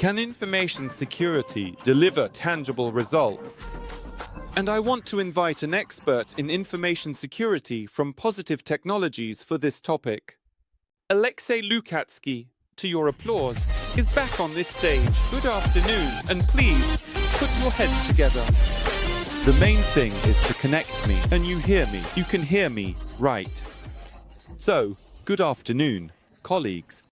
Can information security deliver tangible results? And I want to invite an expert in information security from Positive Technologies for this topic. Alexey Lukatsky, to your applause, is back on this stage. Good afternoon, and please, put your heads together. The main thing is to connect me, and you hear me. You can hear me, right? So, good afternoon, colleagues.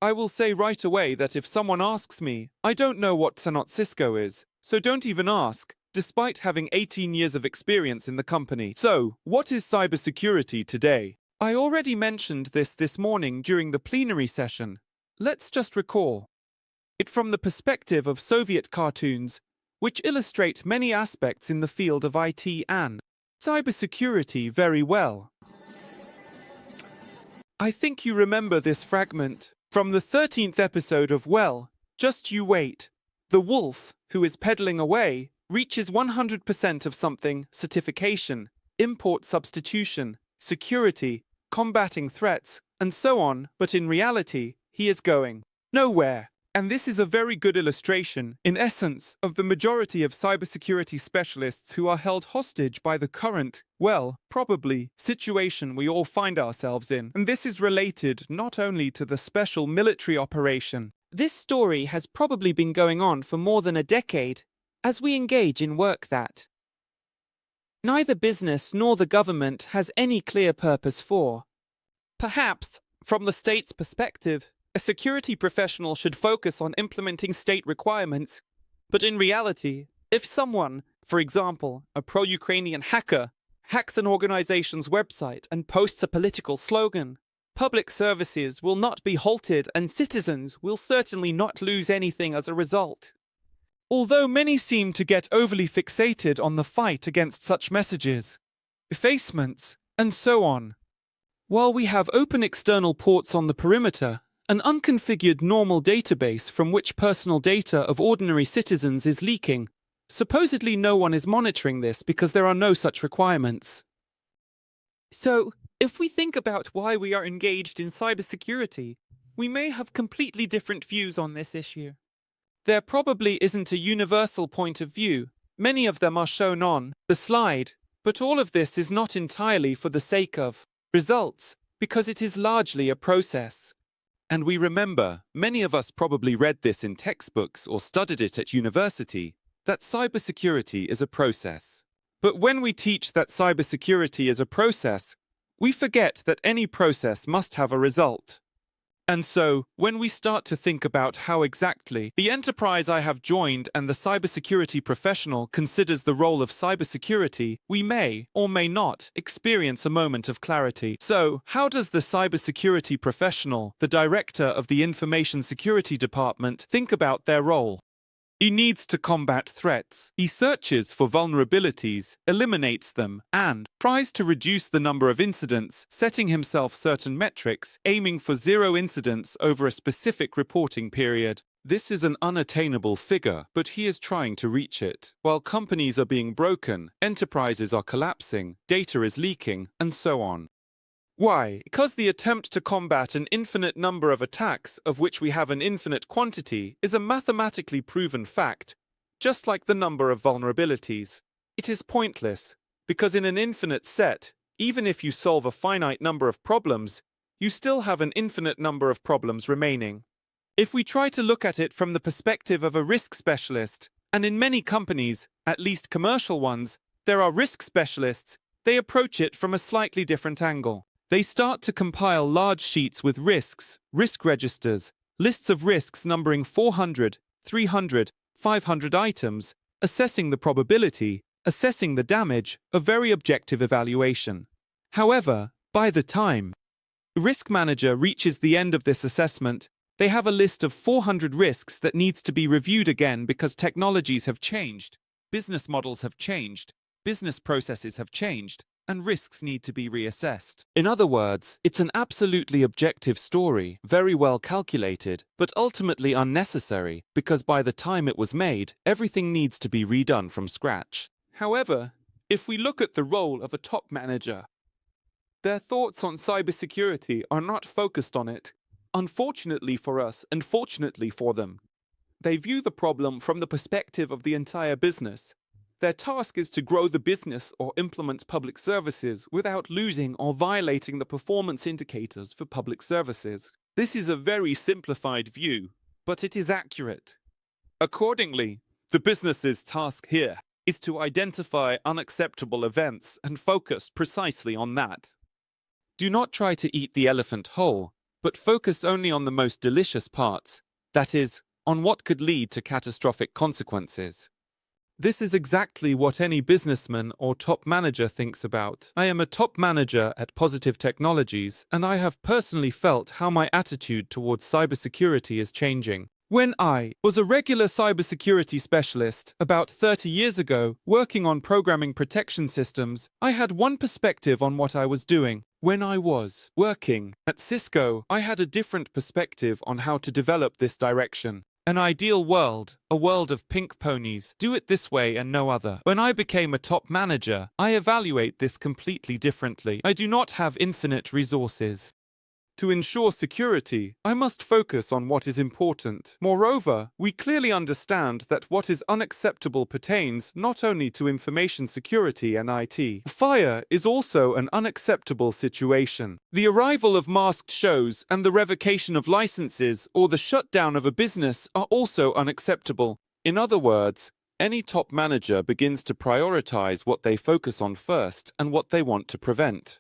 I will say right away that if someone asks me, I don't know what San Cisco is, so don't even ask, despite having 18 years of experience in the company. So, what is cybersecurity today? I already mentioned this morning during the plenary session. Let's just recall it from the perspective of Soviet cartoons, which illustrate many aspects in the field of IT and cybersecurity very well. I think you remember this fragment from the 13th episode of Well, Just You Wait. The wolf, who is peddling away, reaches 100% of something: certification, import substitution, security, combating threats, and so on, but in reality, he is going nowhere. And this is a very good illustration, in essence, of the majority of cybersecurity specialists who are held hostage by the current, well, probably, situation we all find ourselves in. And this is related not only to the special military operation. This story has probably been going on for more than a decade, as we engage in work that neither business nor the government has any clear purpose for. Perhaps, from the state's perspective, a security professional should focus on implementing state requirements. But in reality, if someone, for example, a pro-Ukrainian hacker, hacks an organization's website and posts a political slogan, public services will not be halted and citizens will certainly not lose anything as a result. Although many seem to get overly fixated on the fight against such messages, effacements, and so on. While we have open external ports on the perimeter, an unconfigured normal database from which personal data of ordinary citizens is leaking, supposedly no one is monitoring this because there are no such requirements. So, if we think about why we are engaged in cybersecurity, we may have completely different views on this issue. There probably isn't a universal point of view. Many of them are shown on the slide, but all of this is not entirely for the sake of results, because it is largely a process. And we remember, many of us probably read this in textbooks or studied it at university, that cybersecurity is a process. But when we teach that cybersecurity is a process, we forget that any process must have a result. And so, when we start to think about how exactly the enterprise I have joined and the cybersecurity professional considers the role of cybersecurity, we may or may not experience a moment of clarity. So, how does the cybersecurity professional, the director of the information security department, think about their role? He needs to combat threats. He searches for vulnerabilities, eliminates them, and tries to reduce the number of incidents, setting himself certain metrics, aiming for 0 incidents over a specific reporting period. This is an unattainable figure, but he is trying to reach it. While companies are being broken, enterprises are collapsing, data is leaking, and so on. Why? Because the attempt to combat an infinite number of attacks, of which we have an infinite quantity, is a mathematically proven fact, just like the number of vulnerabilities. It is pointless, because in an infinite set, even if you solve a finite number of problems, you still have an infinite number of problems remaining. If we try to look at it from the perspective of a risk specialist, and in many companies, at least commercial ones, there are risk specialists, they approach it from a slightly different angle. They start to compile large sheets with risks, risk registers, lists of risks numbering 400, 300, 500 items, assessing the probability, assessing the damage, a very objective evaluation. However, by the time the risk manager reaches the end of this assessment, they have a list of 400 risks that needs to be reviewed again because technologies have changed, business models have changed, business processes have changed, and risks need to be reassessed. In other words, it's an absolutely objective story, very well calculated, but ultimately unnecessary, because by the time it was made, everything needs to be redone from scratch. However, if we look at the role of a top manager, their thoughts on cybersecurity are not focused on it. Unfortunately for us and fortunately for them, they view the problem from the perspective of the entire business. Their task is to grow the business or implement public services without losing or violating the performance indicators for public services. This is a very simplified view, but it is accurate. Accordingly, the business's task here is to identify unacceptable events and focus precisely on that. Do not try to eat the elephant whole, but focus only on the most delicious parts, that is, on what could lead to catastrophic consequences. This is exactly what any businessman or top manager thinks about. I am a top manager at Positive Technologies, and I have personally felt how my attitude towards cybersecurity is changing. When I was a regular cybersecurity specialist about 30 years ago, working on programming protection systems, I had one perspective on what I was doing. When I was working at Cisco, I had a different perspective on how to develop this direction. An ideal world, a world of pink ponies, do it this way and no other. When I became a top manager, I evaluate this completely differently. I do not have infinite resources. To ensure security, I must focus on what is important. Moreover, we clearly understand that what is unacceptable pertains not only to information security and IT. Fire is also an unacceptable situation. The arrival of masked shows and the revocation of licenses or the shutdown of a business are also unacceptable. In other words, any top manager begins to prioritize what they focus on first and what they want to prevent.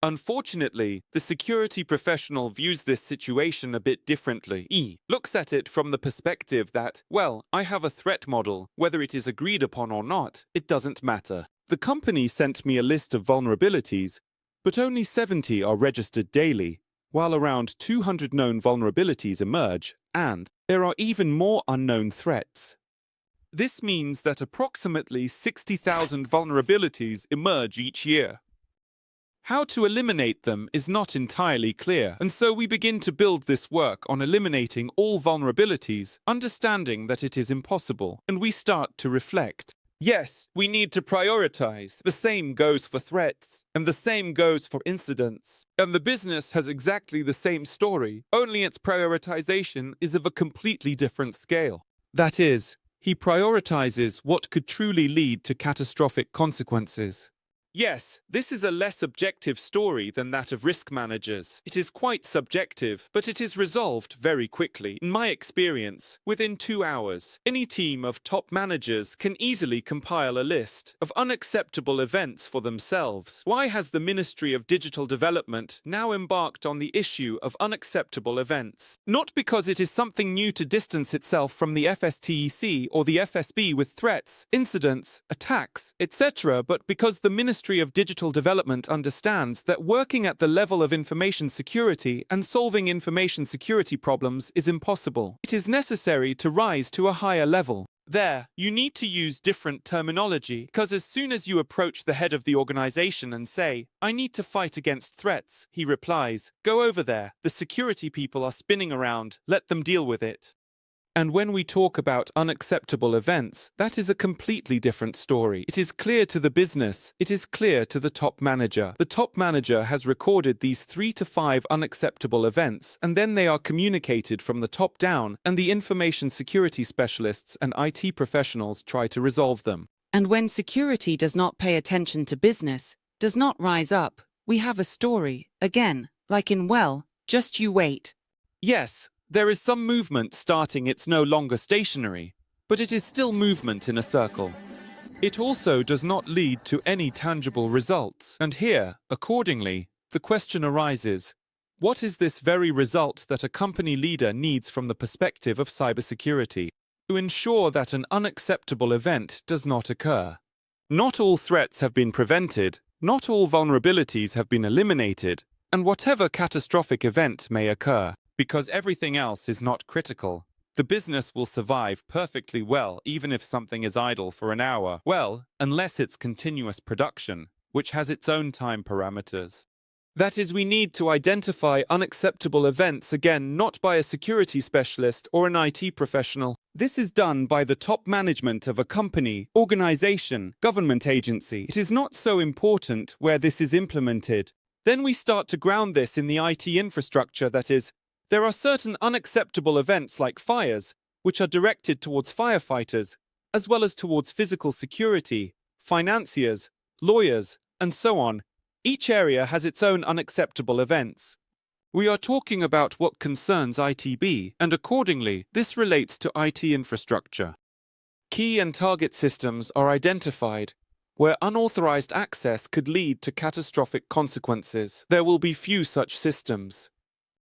Unfortunately, the security professional views this situation a bit differently. He looks at it from the perspective that, well, I have a threat model. Whether it is agreed upon or not, it doesn't matter. The company sent me a list of vulnerabilities, but only 70 are registered daily, while around 200 known vulnerabilities emerge, and there are even more unknown threats. This means that approximately 60,000 vulnerabilities emerge each year. How to eliminate them is not entirely clear, and so we begin to build this work on eliminating all vulnerabilities, understanding that it is impossible, and we start to reflect. Yes, we need to prioritize. The same goes for threats, and the same goes for incidents. And the business has exactly the same story, only its prioritization is of a completely different scale. That is, he prioritizes what could truly lead to catastrophic consequences. Yes, this is a less objective story than that of risk managers. It is quite subjective, but it is resolved very quickly. In my experience, within 2 hours, any team of top managers can easily compile a list of unacceptable events for themselves. Why has the Ministry of Digital Development now embarked on the issue of unacceptable events? Not because it is something new to distance itself from the FSTEC or the FSB with threats, incidents, attacks, etc., but because the Ministry of Digital Development understands that working at the level of information security and solving information security problems is impossible. It is necessary to rise to a higher level. There, you need to use different terminology, because as soon as you approach the head of the organization and say, "I need to fight against threats," he replies, "Go over there, the security people are spinning around, let them deal with it." And when we talk about unacceptable events, that is a completely different story. It is clear to the business, it is clear to the top manager. The top manager has recorded these 3 to 5 unacceptable events, and then they are communicated from the top down, and the information security specialists and IT professionals try to resolve them. And when security does not pay attention to business, does not rise up, we have a story, again, like in well, just you wait. Yes. There is some movement starting. It's no longer stationary, but it is still movement in a circle. It also does not lead to any tangible results. And here, accordingly, the question arises, what is this very result that a company leader needs from the perspective of cybersecurity to ensure that an unacceptable event does not occur? Not all threats have been prevented, not all vulnerabilities have been eliminated, and whatever catastrophic event may occur, because everything else is not critical, the business will survive perfectly well even if something is idle for an hour. Well, unless it's continuous production, which has its own time parameters. That is, we need to identify unacceptable events again, not by a security specialist or an IT professional. This is done by the top management of a company, organization, government agency. It is not so important where this is implemented. Then we start to ground this in the IT infrastructure, that is, there are certain unacceptable events like fires, which are directed towards firefighters, as well as towards physical security, financiers, lawyers, and so on. Each area has its own unacceptable events. We are talking about what concerns ITB, and accordingly, this relates to IT infrastructure. Key and target systems are identified, where unauthorized access could lead to catastrophic consequences. There will be few such systems.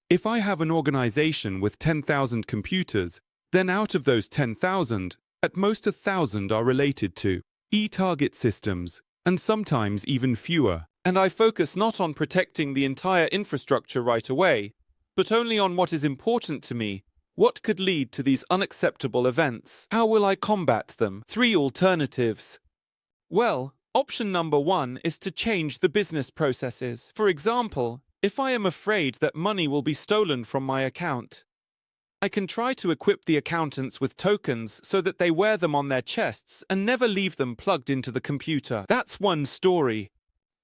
If I have an organization with 10,000 computers, then out of those 10,000, at most 1,000 are related to target systems, and sometimes even fewer. And I focus not on protecting the entire infrastructure right away, but only on what is important to me. What could lead to these unacceptable events? How will I combat them? 3 alternatives. Well, option number 1 is to change the business processes. For example, if I am afraid that money will be stolen from my account, I can try to equip the accountants with tokens so that they wear them on their chests and never leave them plugged into the computer. That's one story.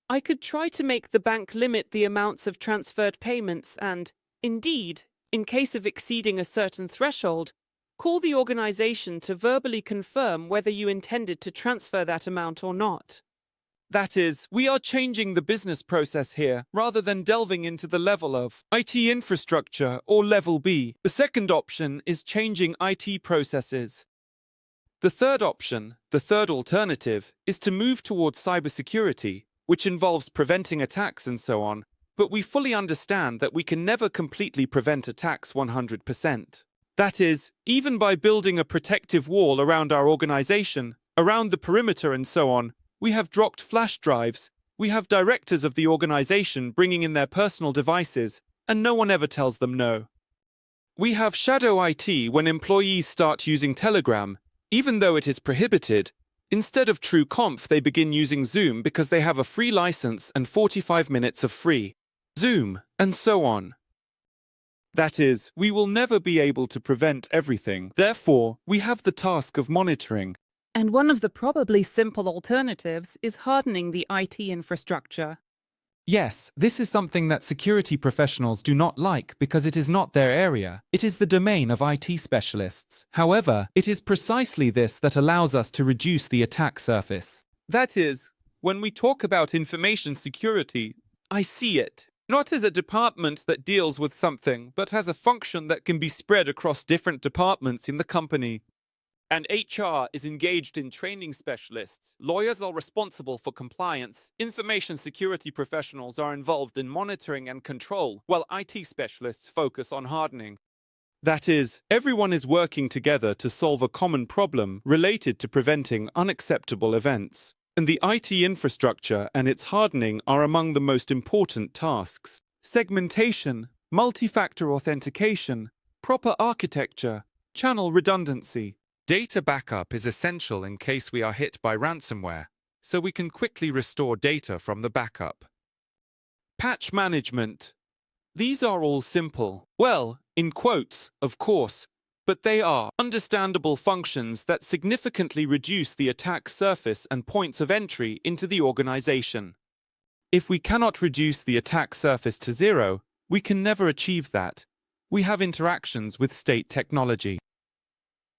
I could try to make the bank limit the amounts of transferred payments and, indeed, in case of exceeding a certain threshold, call the organization to verbally confirm whether you intended to transfer that amount or not. That is, we are changing the business process here, rather than delving into the level of IT infrastructure or level B. The second option is changing IT processes. The third option, the third alternative, is to move towards cybersecurity, which involves preventing attacks and so on, but we fully understand that we can never completely prevent attacks 100%. That is, even by building a protective wall around our organization, around the perimeter and so on, we have dropped flash drives, we have directors of the organization bringing in their personal devices, and no one ever tells them no. We have shadow IT when employees start using Telegram, even though it is prohibited. Instead of TrueConf, they begin using Zoom because they have a free license and 45 minutes of free Zoom, and so on. That is, we will never be able to prevent everything. Therefore, we have the task of monitoring. And one of the probably simple alternatives is hardening the IT infrastructure. Yes, this is something that security professionals do not like because it is not their area. It is the domain of IT specialists. However, it is precisely this that allows us to reduce the attack surface. That is, when we talk about information security, I see it not as a department that deals with something, but as a function that can be spread across different departments in the company. And HR is engaged in training specialists. Lawyers are responsible for compliance. Information security professionals are involved in monitoring and control, while IT specialists focus on hardening. That is, everyone is working together to solve a common problem related to preventing unacceptable events. And the IT infrastructure and its hardening are among the most important tasks. Segmentation, multi-factor authentication, proper architecture, channel redundancy. Data backup is essential in case we are hit by ransomware, so we can quickly restore data from the backup. Patch management. These are all simple. Well, in quotes, of course, but they are understandable functions that significantly reduce the attack surface and points of entry into the organization. If we cannot reduce the attack surface to 0, we can never achieve that. We have interactions with state technology.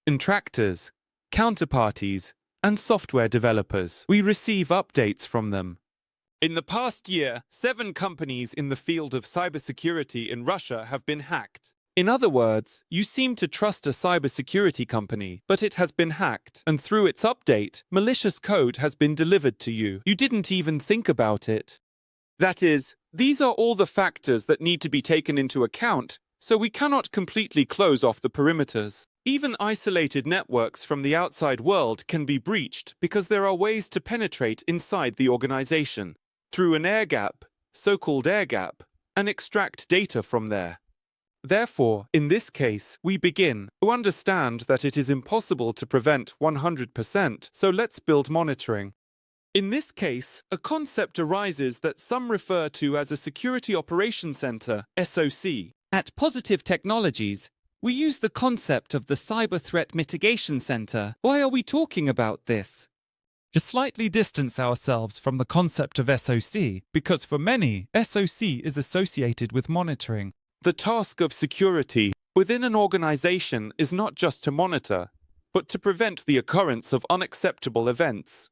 Contractors, counterparties, and software developers. We receive updates from them. In the past year, 7 companies in the field of cybersecurity in Russia have been hacked. In other words, you seem to trust a cybersecurity company, but it has been hacked, and through its update, malicious code has been delivered to you. You didn't even think about it. That is, these are all the factors that need to be taken into account, so we cannot completely close off the perimeters. Even isolated networks from the outside world can be breached because there are ways to penetrate inside the organization through an air gap, so-called air gap, and extract data from there. Therefore, in this case, we begin to understand that it is impossible to prevent 100%, so let's build monitoring. In this case, a concept arises that some refer to as a Security Operations Center, SOC. At Positive Technologies, we use the concept of the Cyber Threat Mitigation Center. Why are we talking about this? To slightly distance ourselves from the concept of SOC, because for many, SOC is associated with monitoring. The task of security within an organization is not just to monitor, but to prevent the occurrence of unacceptable events,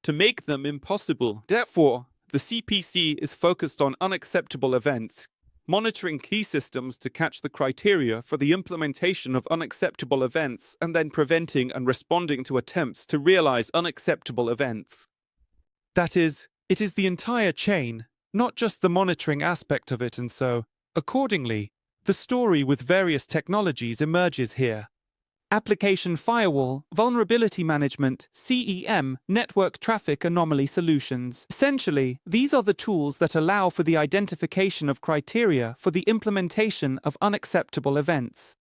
to make them impossible. Therefore, the CPC is focused on unacceptable events, monitoring key systems to catch the criteria for the implementation of unacceptable events and then preventing and responding to attempts to realize unacceptable events. That is, it is the entire chain, not just the monitoring aspect of it, and so, accordingly, the story with various technologies emerges here. Application Firewall, Vulnerability Management, CEM, Network Traffic Anomaly Solutions. Essentially, these are the tools that allow for the identification of criteria for the implementation of unacceptable events.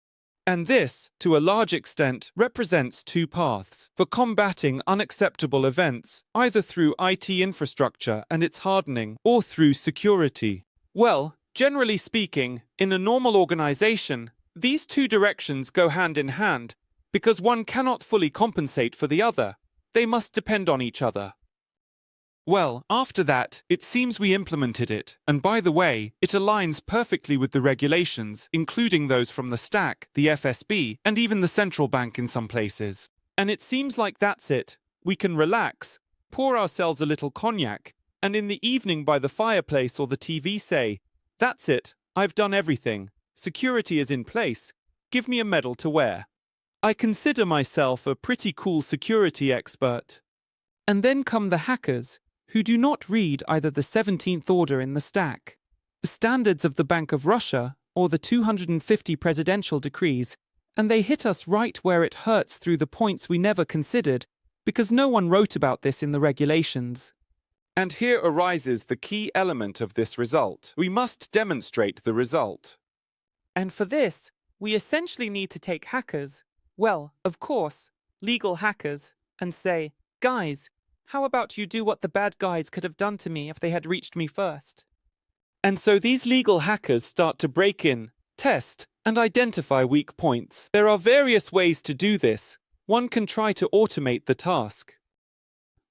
And this, to a large extent, represents two paths for combating unacceptable events, either through IT infrastructure and its hardening, or through security. Well, generally speaking, in a normal organization, these two directions go hand in hand, because one cannot fully compensate for the other. They must depend on each other. Well, after that, it seems we implemented it, and by the way, it aligns perfectly with the regulations, including those from the stack, the FSB, and even the central bank in some places. And it seems like that's it. We can relax, pour ourselves a little cognac, and in the evening by the fireplace or the TV say, "That's it, I've done everything. Security is in place. Give me a medal to wear." I consider myself a pretty cool security expert. And then come the hackers, who do not read either the 17th order in the stack, the standards of the Bank of Russia, or the 250 presidential decrees, and they hit us right where it hurts through the points we never considered, because no one wrote about this in the regulations. And here arises the key element of this result. We must demonstrate the result. And for this, we essentially need to take hackers, well, of course, legal hackers, and say, "Guys, how about you do what the bad guys could have done to me if they had reached me first?" And so these legal hackers start to break in, test, and identify weak points. There are various ways to do this. One can try to automate the task.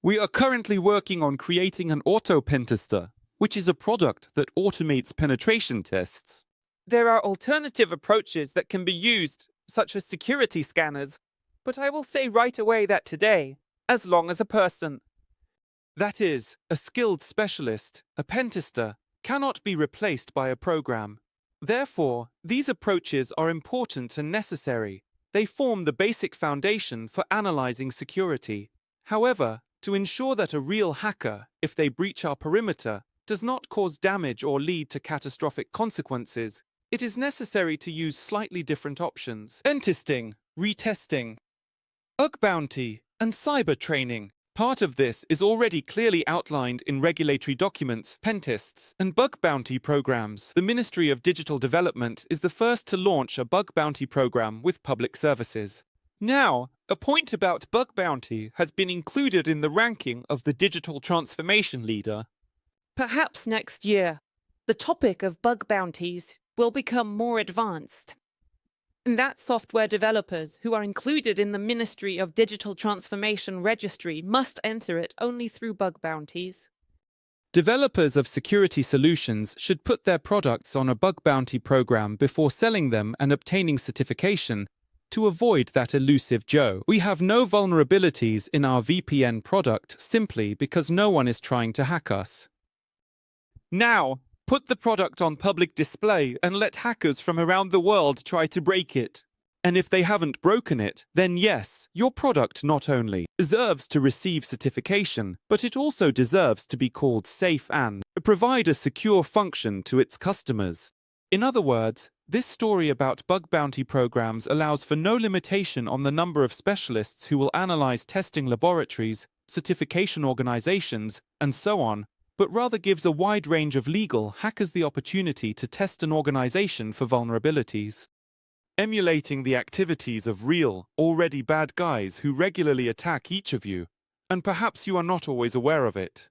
We are currently working on creating an auto pentester, which is a product that automates penetration tests. There are alternative approaches that can be used, such as security scanners, but I will say right away that today, as long as a person, that is, a skilled specialist, a pentester, cannot be replaced by a program. Therefore, these approaches are important and necessary. They form the basic foundation for analyzing security. However, to ensure that a real hacker, if they breach our perimeter, does not cause damage or lead to catastrophic consequences, it is necessary to use slightly different options. Pen testing, retesting, bug bounty, and cyber training. Part of this is already clearly outlined in regulatory documents, pen tests, and bug bounty programs. The Ministry of Digital Development is the first to launch a bug bounty program with public services. Now, a point about bug bounty has been included in the ranking of the digital transformation leader. Perhaps next year, the topic of bug bounties will become more advanced. And that software developers who are included in the Ministry of Digital Transformation registry must enter it only through bug bounties. Developers of security solutions should put their products on a bug bounty program before selling them and obtaining certification to avoid that elusive Joe. We have no vulnerabilities in our VPN product simply because no one is trying to hack us. Now, put the product on public display and let hackers from around the world try to break it. And if they haven't broken it, then yes, your product not only deserves to receive certification, but it also deserves to be called safe and provide a secure function to its customers. In other words, this story about bug bounty programs allows for no limitation on the number of specialists who will analyze testing laboratories, certification organizations, and so on, but rather gives a wide range of legal hackers the opportunity to test an organization for vulnerabilities, emulating the activities of real, already bad guys who regularly attack each of you, and perhaps you are not always aware of it.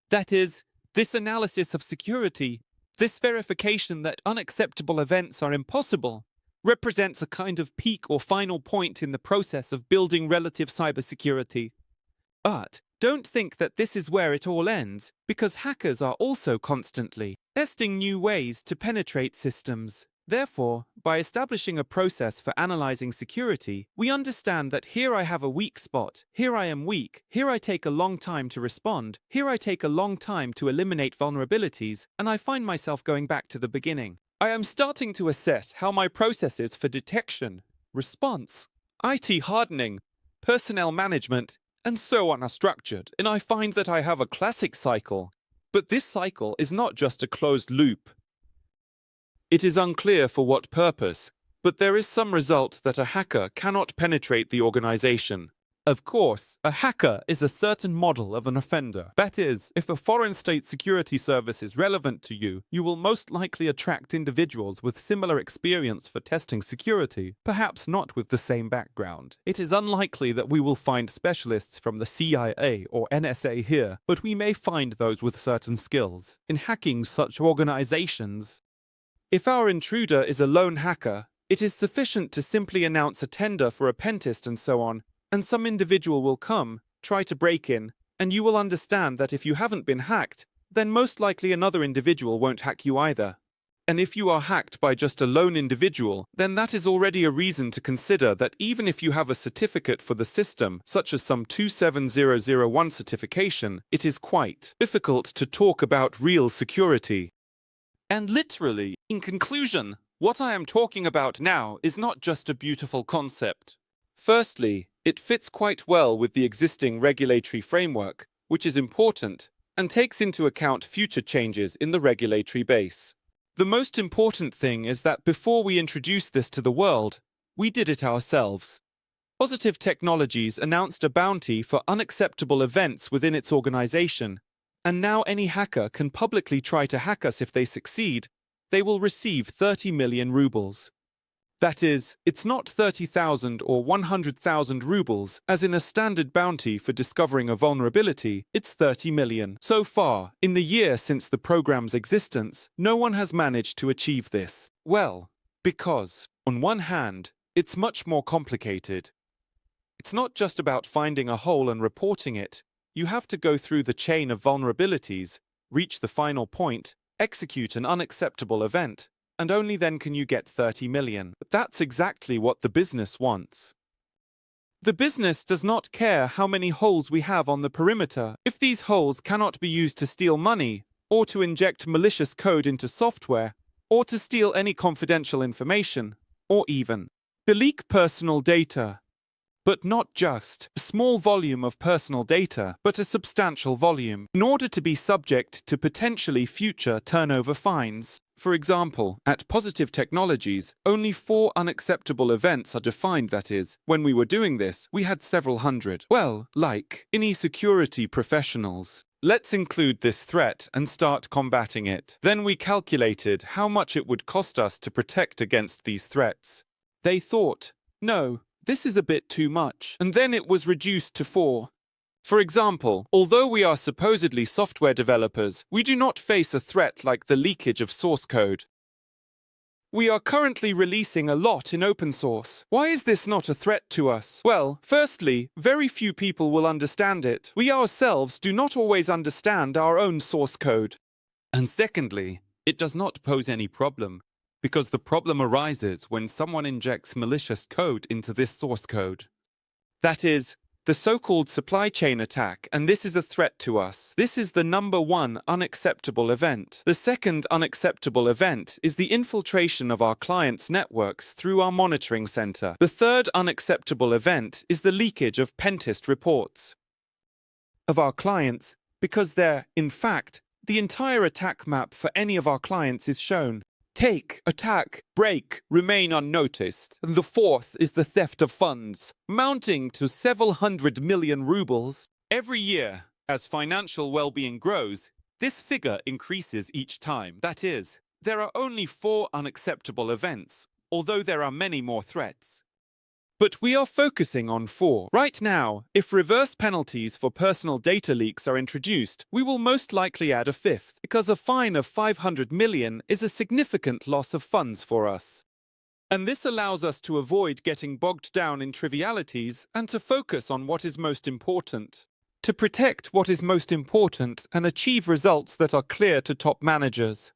That is, this analysis of security, this verification that unacceptable events are impossible, represents a kind of peak or final point in the process of building relative cybersecurity. But don't think that this is where it all ends, because hackers are also constantly testing new ways to penetrate systems. Therefore, by establishing a process for analyzing security, we understand that here I have a weak spot, here I am weak, here I take a long time to respond, here I take a long time to eliminate vulnerabilities, and I find myself going back to the beginning. I am starting to assess how my processes for detection, response, IT hardening, personnel management, and so on are structured, and I find that I have a classic cycle. But this cycle is not just a closed loop. It is unclear for what purpose, but there is some result that a hacker cannot penetrate the organization. Of course, a hacker is a certain model of an offender. That is, if a foreign state security service is relevant to you, you will most likely attract individuals with similar experience for testing security, perhaps not with the same background. It is unlikely that we will find specialists from the CIA or NSA here, but we may find those with certain skills in hacking such organizations. If our intruder is a lone hacker, it is sufficient to simply announce a tender for a pentest and so on, and some individual will come, try to break in, and you will understand that if you haven't been hacked, then most likely another individual won't hack you either. And if you are hacked by just a lone individual, then that is already a reason to consider that even if you have a certificate for the system, such as some 27001 certification, it is quite difficult to talk about real security. And literally, in conclusion, what I am talking about now is not just a beautiful concept. Firstly, it fits quite well with the existing regulatory framework, which is important, and takes into account future changes in the regulatory base. The most important thing is that before we introduced this to the world, we did it ourselves. Positive Technologies announced a bounty for unacceptable events within its organization, and now any hacker can publicly try to hack us. If they succeed, they will receive 30 million rubles. That is, it's not 30,000 or 100,000 rubles, as in a standard bounty for discovering a vulnerability, it's 30 million. So far, in the year since the program's existence, no one has managed to achieve this. Well, because, on one hand, it's much more complicated. It's not just about finding a hole and reporting it. You have to go through the chain of vulnerabilities, reach the final point, execute an unacceptable event, and only then can you get 30 million. But that's exactly what the business wants. The business does not care how many holes we have on the perimeter. If these holes cannot be used to steal money, or to inject malicious code into software, or to steal any confidential information, or even to leak personal data. But not just a small volume of personal data, but a substantial volume, in order to be subject to potentially future turnover fines. For example, at Positive Technologies, only 4 unacceptable events are defined. That is, when we were doing this, we had several hundred. Well, like any security professionals. Let's include this threat and start combating it. Then we calculated how much it would cost us to protect against these threats. They thought, no, this is a bit too much, and then it was reduced to 4. For example, although we are supposedly software developers, we do not face a threat like the leakage of source code. We are currently releasing a lot in open source. Why is this not a threat to us? Well, firstly, very few people will understand it. We ourselves do not always understand our own source code. And secondly, it does not pose any problem, because the problem arises when someone injects malicious code into this source code. That is, the so-called supply chain attack, and this is a threat to us. This is the number 1 unacceptable event. The second unacceptable event is the infiltration of our clients' networks through our monitoring center. The third unacceptable event is the leakage of pentest reports of our clients, because there, in fact, the entire attack map for any of our clients is shown. Take, attack, break, remain unnoticed. The fourth is the theft of funds, mounting to several hundred million rubles. Every year, as financial well-being grows, this figure increases each time. That is, there are only 4 unacceptable events, although there are many more threats. But we are focusing on 4. Right now, if reverse penalties for personal data leaks are introduced, we will most likely add a 5th, because a fine of 500 million is a significant loss of funds for us. And this allows us to avoid getting bogged down in trivialities and to focus on what is most important. to protect what is most important and achieve results that are clear to top managers.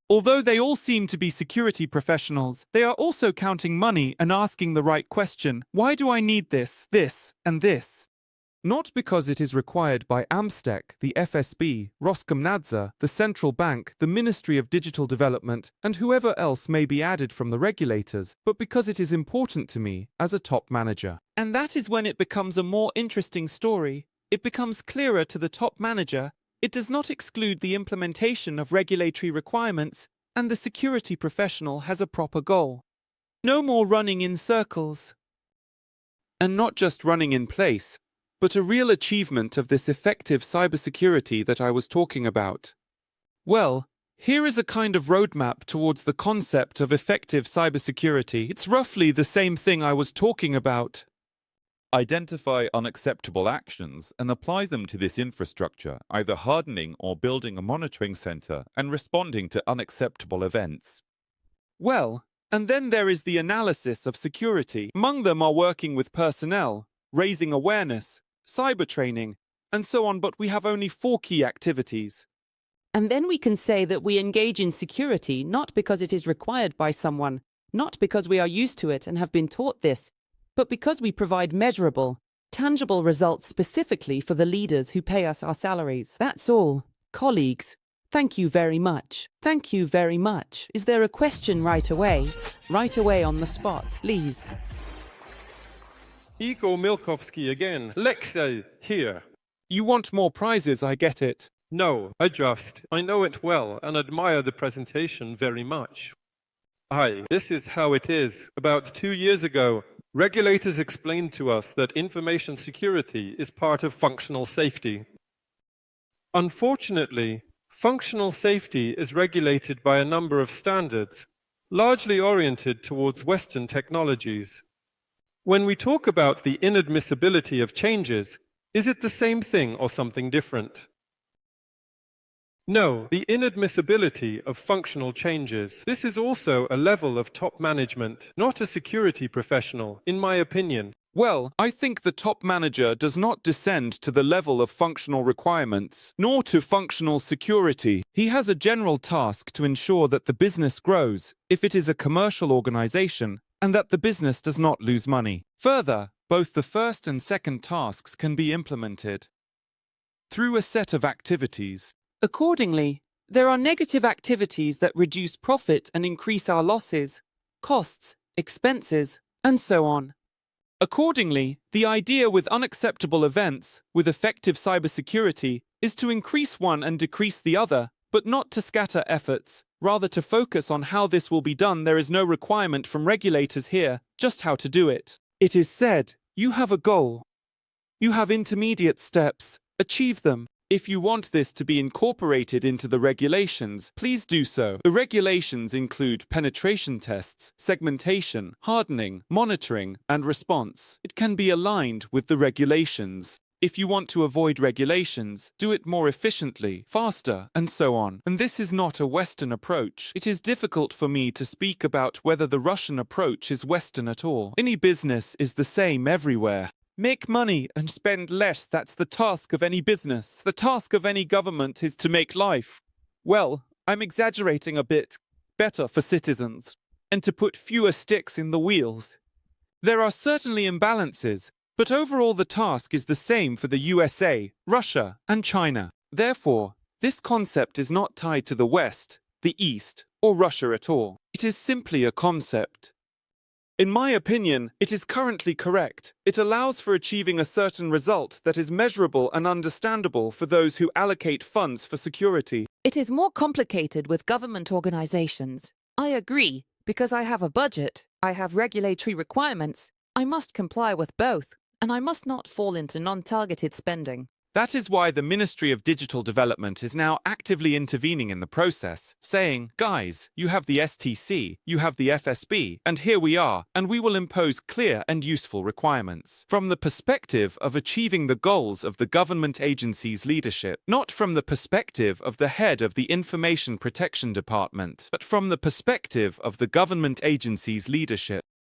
Although they all seem to be security professionals, they are also counting money and asking the right question: why do I need this, and this? Not because it is required by AMSTEC, the FSB, Roskomnadzor, the Central Bank, the Ministry of Digital Development, and whoever else may be added from the regulators, but because it is important to me as a top manager. And that is when it becomes a more interesting story. It becomes clearer to the top manager. It does not exclude the implementation of regulatory requirements, and the security professional has a proper goal. No more running in circles. And not just running in place, but a real achievement of this effective cybersecurity that I was talking about. Well, here is a kind of roadmap towards the concept of effective cybersecurity. It's roughly the same thing I was talking about. Identify unacceptable actions and apply them to this infrastructure, either hardening or building a monitoring center and responding to unacceptable events. Well, and then there is the analysis of security. Among them are working with personnel, raising awareness, cyber training, and so on, but we have only 4 key activities. And then we can say that we engage in security not because it is required by someone, not because we are used to it and have been taught this, but because we provide measurable, tangible results specifically for the leaders who pay us our salaries. That's all. Colleagues, thank you very much. Thank you very much. Is there a question right away? Right away on the spot, please. Igor Milkovsky again. Alexey, here. You want more prizes, I get it. No, I know it well and admire the presentation very much. This is how it is. About 2 years ago, regulators explained to us that information security is part of functional safety. Unfortunately, functional safety is regulated by a number of standards, largely oriented towards Western technologies. When we talk about the inadmissibility of changes, is it the same thing or something different? No, the inadmissibility of functional changes. This is also a level of top management, not a security professional, in my opinion. Well, I think the top manager does not descend to the level of functional requirements, nor to functional security. He has a general task to ensure that the business grows, if it is a commercial organization, and that the business does not lose money. Further, both the first and second tasks can be implemented through a set of activities. Accordingly, there are negative activities that reduce profit and increase our losses, costs, expenses, and so on. Accordingly, the idea with unacceptable events, with effective cybersecurity, is to increase one and decrease the other, but not to scatter efforts, rather to focus on how this will be done. There is no requirement from regulators here, just how to do it. It is said, you have a goal. You have intermediate steps, achieve them. If you want this to be incorporated into the regulations, please do so. The regulations include penetration tests, segmentation, hardening, monitoring, and response. It can be aligned with the regulations. If you want to avoid regulations, do it more efficiently, faster, and so on. And this is not a Western approach. It is difficult for me to speak about whether the Russian approach is Western at all. Any business is the same everywhere. Make money and spend less. That's the task of any business. The task of any government is to make life, well, I'm exaggerating a bit, better for citizens, and to put fewer sticks in the wheels. There are certainly imbalances, but overall the task is the same for the USA, Russia, and China. Therefore, this concept is not tied to the West, the East, or Russia at all. It is simply a concept. In my opinion, it is currently correct. It allows for achieving a certain result that is measurable and understandable for those who allocate funds for security. It is more complicated with government organizations. I agree, because I have a budget, I have regulatory requirements, I must comply with both, and I must not fall into non-targeted spending. That is why the Ministry of Digital Development is now actively intervening in the process, saying, guys, you have the STC, you have the FSB, and here we are, and we will impose clear and useful requirements. From the perspective of achieving the goals of the government agency's leadership, not from the perspective of the head of the Information Protection Department, but from the perspective of the government agency's leadership.